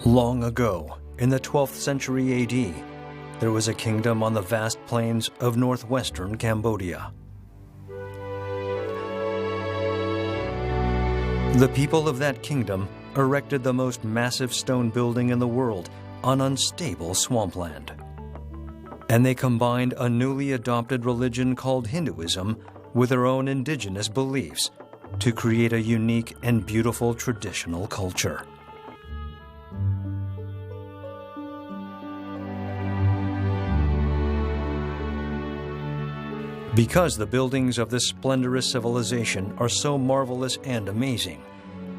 Long ago, in the 12th century AD, there was a kingdom on the vast plains of northwestern Cambodia. The people of that kingdom erected the most massive stone building in the world on unstable swampland. And they combined a newly adopted religion called Hinduism with their own indigenous beliefs to create a unique and beautiful traditional culture. Because the buildings of this splendorous civilization are so marvelous and amazing,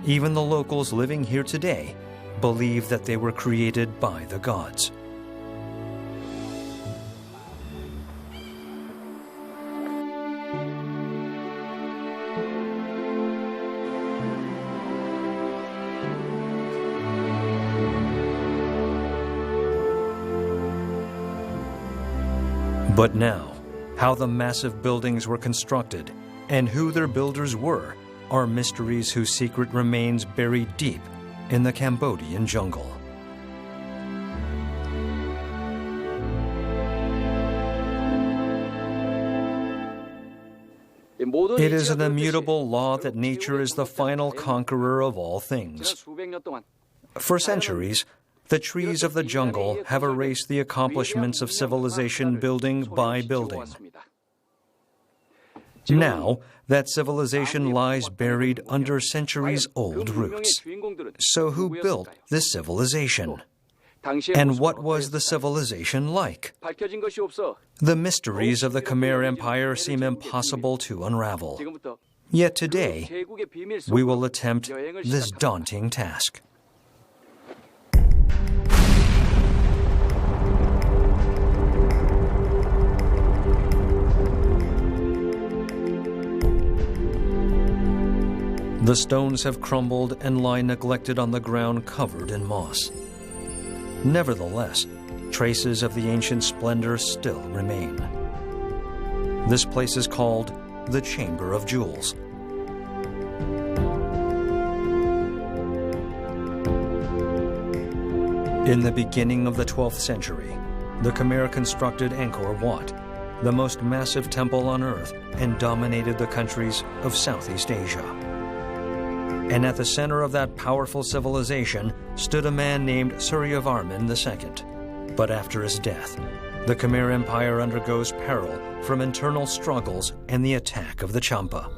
even the locals living here today believe that they were created by the gods. But now, how the massive buildings were constructed and who their builders were are mysteries whose secret remains buried deep in the Cambodian jungle. It is an immutable law that nature is the final conqueror of all things. For centuries, the trees of the jungle have erased the accomplishments of civilization building by building. Now, that civilization lies buried under centuries-old roots. So who built this civilization? And what was the civilization like? The mysteries of the Khmer Empire seem impossible to unravel. Yet today, we will attempt this daunting task. The stones have crumbled and lie neglected on the ground covered in moss. Nevertheless, traces of the ancient splendor still remain. This place is called the Chamber of Jewels. In the beginning of the 12th century, the Khmer constructed Angkor Wat, the most massive temple on earth, and dominated the countries of Southeast Asia. And at the center of that powerful civilization stood a man named Suryavarman II. But after his death, the Khmer Empire undergoes peril from internal struggles and the attack of the Champa.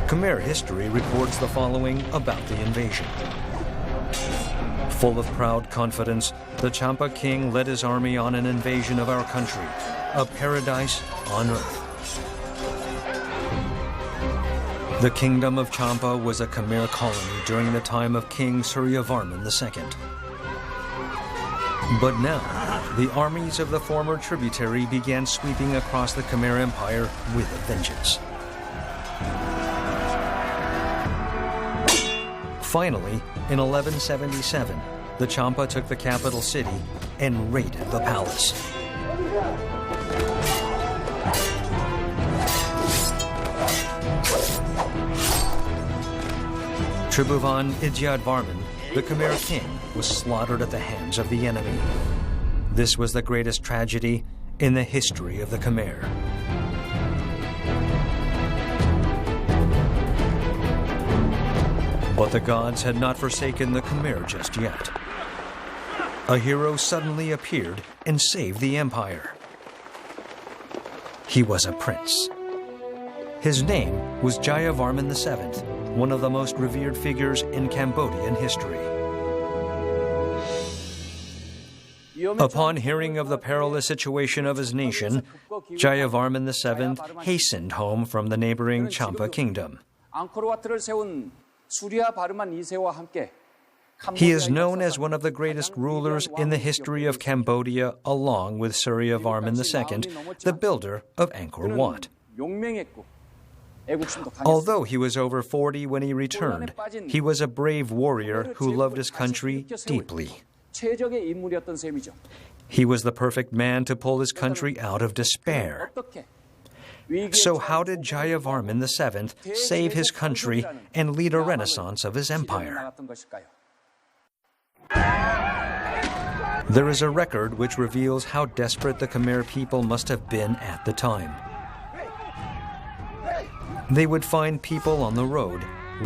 Khmer history records the following about the invasion. Full of proud confidence, the Champa king led his army on an invasion of our country, a paradise on earth. The kingdom of Champa was a Khmer colony during the time of King Suryavarman II. But now, the armies of the former tributary began sweeping across the Khmer Empire with a vengeance. Finally, in 1177, the Champa took the capital city and raided the palace. Tribhuvan Idyadvarman, the Khmer king, was slaughtered at the hands of the enemy. This was the greatest tragedy in the history of the Khmer. But the gods had not forsaken the Khmer just yet. A hero suddenly appeared and saved the empire. He was a prince. His name was Jayavarman VII, one of the most revered figures in Cambodian history. Upon hearing of the perilous situation of his nation, Jayavarman VII hastened home from the neighboring Champa kingdom. He is known as one of the greatest rulers in the history of Cambodia, along with Suryavarman II, the builder of Angkor Wat. Although he was over 40 when he returned, he was a brave warrior who loved his country deeply. He was the perfect man to pull his country out of despair. So how did Jayavarman VII save his country and lead a renaissance of his empire? There is a record which reveals how desperate the Khmer people must have been at the time. They would find people on the road